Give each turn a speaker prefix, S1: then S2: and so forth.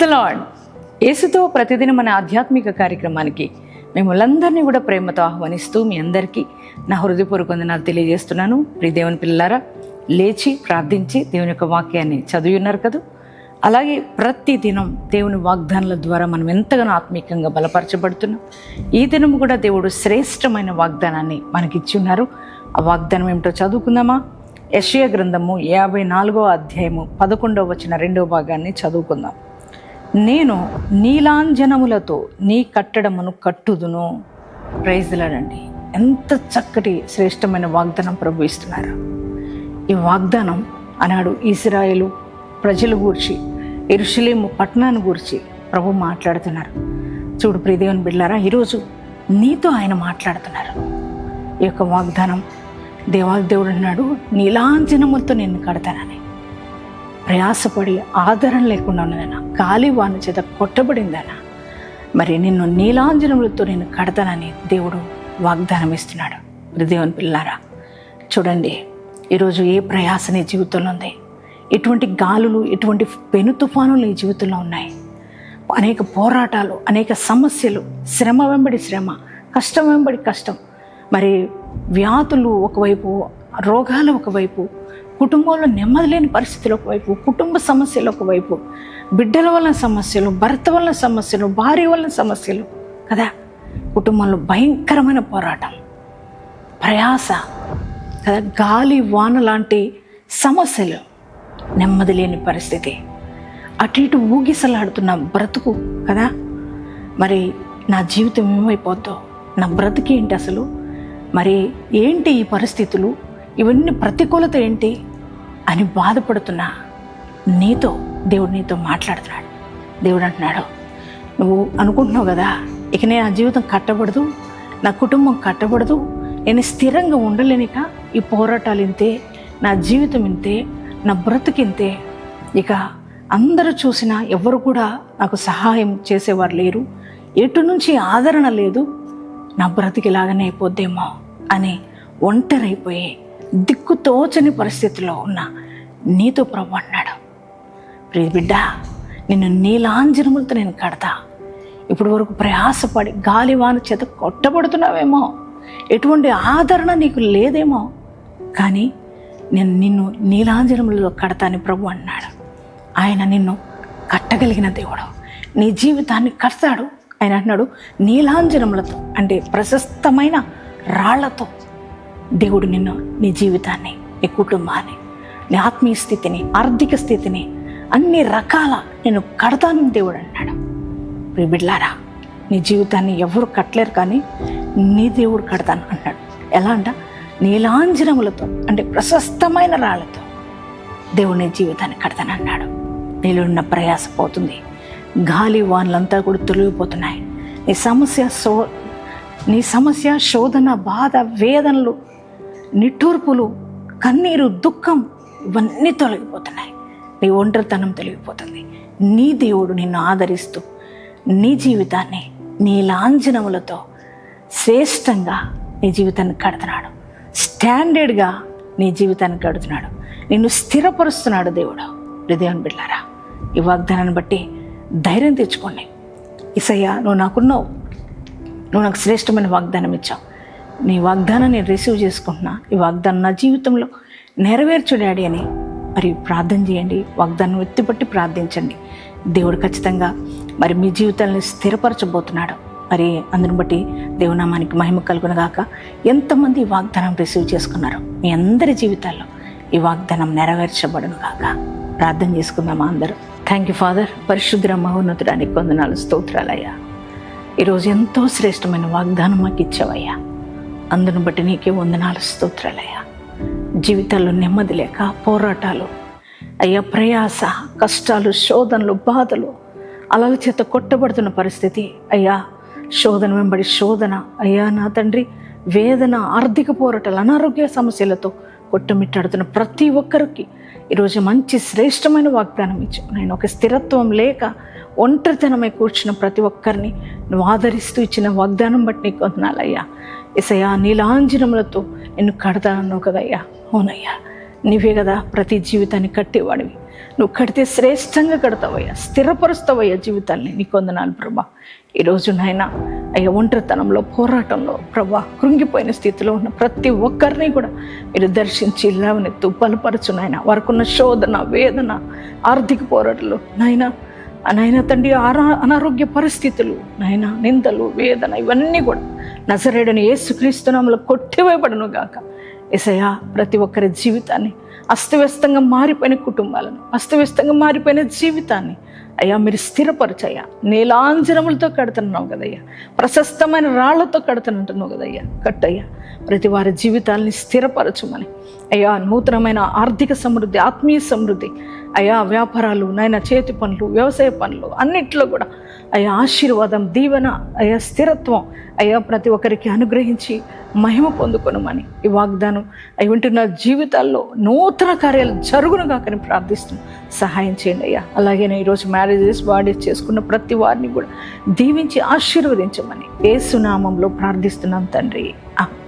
S1: The lord. యేసుతో ప్రతిదినం మన ఆధ్యాత్మిక కార్యక్రమానికి మిమ్మల్ందరినీ కూడా ప్రేమతో ఆహ్వానిస్తూ మీ అందరికీ నా హృదయపూర్వక వందనాలు తెలియజేస్తున్నాను. ప్రియ దేవుని పిల్లలారా, లేచి ప్రార్థించి దేవుని యొక్క వాక్యాన్ని చదివి ఉన్నారు కదా. అలాగే ప్రతి దినం దేవుని వాగ్దానాల ద్వారా మనం ఎంతగానో ఆత్మీయంగా బలపరచబడుతున్నాం. ఈ దినం కూడా దేవుడు శ్రేష్టమైన వాగ్దానాన్ని మనకిచ్చి ఉన్నారు. ఆ వాగ్దానం ఏమిటో చదువుకుందామా? యెషయా గ్రంథము 54వ అధ్యాయము 11వ వచనం 2వ భాగాన్ని చదువుకుందాం. నేను నీలాంజనములతో నీ కట్టడమును కట్టుదును. ప్రైజ్ లార్డ్ అండి. ఎంత చక్కటి శ్రేష్టమైన వాగ్దానం ప్రభు ఇస్తున్నారు. ఈ వాగ్దానం అన్నాడు ఇశ్రాయేలు ప్రజల గూర్చి, యెరూషలేము పట్టణాన్ని గూర్చి ప్రభు మాట్లాడుతున్నారు. చూడు ప్రియ దేవుని బిడ్డలారా, ఈరోజు నీతో ఆయన మాట్లాడుతున్నారు. ఈ యొక్క వాగ్దానం దేవుడు అన్నాడు, నీలాంజనములతో నిన్ను కడతానని. ప్రయాసపడి ఆదరణ లేకుండా ఉన్నదన్నా, గాలివాన చేత కొట్టబడిందన్నా, మరి నిన్ను నీలాంజనములతో నేను కడతానని దేవుడు వాగ్దానం ఇస్తున్నాడు. దేవుని పిల్లారా, చూడండి, ఈరోజు ఏ ప్రయాస నీ జీవితంలో ఉంది? ఎటువంటి గాలులు, ఎటువంటి పెను తుఫానులు నీ జీవితంలో ఉన్నాయి? అనేక పోరాటాలు, అనేక సమస్యలు, శ్రమ వెంబడి శ్రమ, కష్టం వెంబడి కష్టం, మరి వ్యాధులు ఒకవైపు, రోగాలు ఒకవైపు, కుటుంబంలో నెమ్మది లేని పరిస్థితులు ఒకవైపు, కుటుంబ సమస్యలు ఒకవైపు, బిడ్డల వలన సమస్యలు, భర్త వలన సమస్యలు, భార్య వలన సమస్యలు కదా. కుటుంబంలో భయంకరమైన పోరాటం, ప్రయాస కదా, గాలి వాన లాంటి సమస్యలు, నెమ్మది లేని పరిస్థితి, అటు ఇటు ఊగిసలాడుతున్న బ్రతుకు కదా. మరి నా జీవితం ఏమైపోద్దో, నా బ్రతుకు ఏంటి అసలు, మరి ఏంటి ఈ పరిస్థితులు, ఇవన్నీ ప్రతికూలత ఏంటి అని బాధపడుతున్నా నీతో దేవుడు నీతో మాట్లాడుతున్నాడు. దేవుడు అంటున్నాడు, నువ్వు అనుకుంటున్నావు కదా, ఇక నేను నా జీవితం కట్టబడదు, నా కుటుంబం కట్టబడదు, నేను స్థిరంగా ఉండలేనిక, ఈ పోరాటాలు ఇంతే, నా జీవితం ఇంతే, నా బ్రతుకింతే, ఇక అందరూ చూసినా ఎవరు కూడా నాకు సహాయం చేసేవారు లేరు, ఎటు నుంచి ఆదరణ లేదు, నా బ్రతికిలాగానే అయిపోద్దేమో అని ఒంటరైపోయి దిక్కుతోచని పరిస్థితిలో ఉన్న నీతో ప్రభు అన్నాడు, ప్రియ బిడ్డ, నిన్ను నీలాంజనములతో నేను కడతా. ఇప్పటి వరకు ప్రయాసపడి గాలివాన చేత కొట్టబడుతున్నావేమో, ఎటువంటి ఆదరణ నీకు లేదేమో, కానీ నేను నిన్ను నీలాంజనములతో కడతా అని ప్రభు అన్నాడు. ఆయన నిన్ను కట్టగలిగిన దేవుడు, నీ జీవితాన్ని కడతాడు. ఆయన అన్నాడు, నీలాంజనములతో అంటే ప్రశస్తమైన రాళ్లతో దేవుడు నిన్ను, నీ జీవితాన్ని, నీ కుటుంబాన్ని, నీ ఆత్మీయ స్థితిని, ఆర్థిక స్థితిని, అన్ని రకాల నేను కడతానని దేవుడు అన్నాడు. బిడ్డలారా, నీ జీవితాన్ని ఎవరు కట్టలేరు, కానీ నీ దేవుడు కడతాను అన్నాడు. ఎలా అంట? నీలాంజనములతో అంటే ప్రశస్తమైన రాళ్లతో దేవుడు నీ జీవితాన్ని కడతానన్నాడు. నీలో ఉన్న ప్రయాస పోతుంది, గాలి వానలంతా కూడా తొలగిపోతున్నాయి. నీ సమస్య శోధన, బాధ, వేదనలు, నిట్టూర్పులు, కన్నీరు, దుఃఖం ఇవన్నీ తొలగిపోతున్నాయి. నీ ఒంటరితనం తొలగిపోతుంది. నీ దేవుడు నిన్ను ఆదరిస్తూ నీ జీవితాన్ని నీలాంజనములతో శ్రేష్టంగా నీ జీవితాన్ని కడుతున్నాడు. స్టాండర్డ్గా నీ జీవితాన్ని కడుతున్నాడు. నిన్ను స్థిరపరుస్తున్నాడు దేవుడు. దేవుని బిడ్డలారా, ఈ వాగ్దానాన్ని బట్టి ధైర్యం తెచ్చుకోండి. యేసయ్యా, నువ్వు నాకున్నావు, నువ్వు నాకు శ్రేష్టమైన వాగ్దానం ఇచ్చావు, నీ వాగ్దానాన్ని నేను రిసీవ్ చేసుకుంటున్నా, ఈ వాగ్దానం నా జీవితంలో నెరవేర్చు డాడీ అని మరి ప్రార్థన చేయండి. వాగ్దానం ఎత్తిపట్టి ప్రార్థించండి. దేవుడు ఖచ్చితంగా మరి మీ జీవితాన్ని స్థిరపరచబోతున్నాడు. మరి అందుని బట్టి దేవునామానికి మహిమ కలుగునగాక. ఎంతమంది ఈ వాగ్దానం రిసీవ్ చేసుకున్నారు, మీ అందరి జీవితాల్లో ఈ వాగ్దానం నెరవేర్చబడును గాక. ప్రార్థన చేసుకుందామా అందరూ? Thank you father. పరిశుద్ధ మహోన్నతుడానికి వందనాలు, స్తోత్రాలయ్యా. ఈరోజు ఎంతో శ్రేష్టమైన వాగ్దానం మాకు ఇచ్చావయ్యా. అందును బట్టి నీకే వందనాలు, స్తోత్రాలయ్యా. జీవితాల్లో నెమ్మది లేక పోరాటాలు అయ్యా, ప్రయాస, కష్టాలు, శోధనలు, బాధలు, అలల చేత కొట్టబడుతున్న పరిస్థితి అయ్యా, శోధన వెంబడి శోధన అయ్యా, నా తండ్రి, వేదన, ఆర్థిక పోరాటాలు, అనారోగ్య సమస్యలతో కొట్టుమిట్టాడుతున్న ప్రతి ఒక్కరికి ఈరోజు మంచి శ్రేష్టమైన వాగ్దానం ఇచ్చావు. నేను ఒక స్థిరత్వం లేక ఒంటరితనమై కూర్చున్న ప్రతి ఒక్కరిని నువ్వు ఆదరిస్తూ ఇచ్చిన వాగ్దానం బట్టి నీకు వందనాలయ్యా. యేసయ్యా, నీలాంజనములతో నిన్ను కడతానన్నావు కదయ్యా. అవునయ్యా, నీవే కదా ప్రతి జీవితాన్ని కట్టేవాడివి. నువ్వు కడితే శ్రేష్టంగా కడతావయ్యా, స్థిరపరుస్తావయ్యా జీవితాన్ని. నీకు వందనాలు ప్రభా. ఈరోజు నాయన అయ్యా ఒంటరితనంలో, పోరాటంలో ప్రభా కృంగిపోయిన స్థితిలో ఉన్న ప్రతి ఒక్కరిని కూడా మీరు దర్శించి లేవనెత్తు, బలపరచు నాయన. వారికున్న శోధన, వేదన, ఆర్థిక పోరాటాలు నాయన తండ్రి, అనారోగ్య పరిస్థితులు నాయన, నిందలు, వేదన, ఇవన్నీ కూడా నజరేయుడైన యేసుక్రీస్తు నామములో కొట్టివేయబడును గాక. యేసయ్యా ప్రతి ఒక్కరి జీవితాన్ని, అస్తవ్యస్తంగా మారిపోయిన కుటుంబాలను, అస్తవ్యస్తంగా మారిపోయిన జీవితాన్ని అయ్యా మీరు స్థిరపరచయ్యా. నీలాంజనములతో కడుతున్నావు కదయ్యా, ప్రశస్తమైన రాళ్లతో కడుతున్నట్టున్నావు కదయ్యా. కట్టయ్యా ప్రతి వారి జీవితాలని స్థిరపరచుమని అయ్యా. నూతనమైన ఆర్థిక సమృద్ధి, ఆత్మీయ సమృద్ధి అయ్యా, వ్యాపారాలు నాయన, చేతి పనులు, వ్యవసాయ పనులు అన్నిట్లో కూడా అయ్యా ఆశీర్వాదం, దీవెన అయ్యా, స్థిరత్వం అయ్యా ప్రతి ఒక్కరికి అనుగ్రహించి మహిమ పొందుకొనమని ఈ వాగ్దానం అయి ఉంటున్న జీవితాల్లో నూతన కార్యాలు జరుగును కాకని ప్రార్థిస్తున్నాం. సహాయం చేయండి అయ్యా. అలాగే ఈరోజు మ్యారేజెస్, బాడీస్ చేసుకున్న ప్రతి వారిని కూడా దీవించి ఆశీర్వదించమని యేసు నామములో ప్రార్థిస్తున్నాం తండ్రి. ఆమేన్.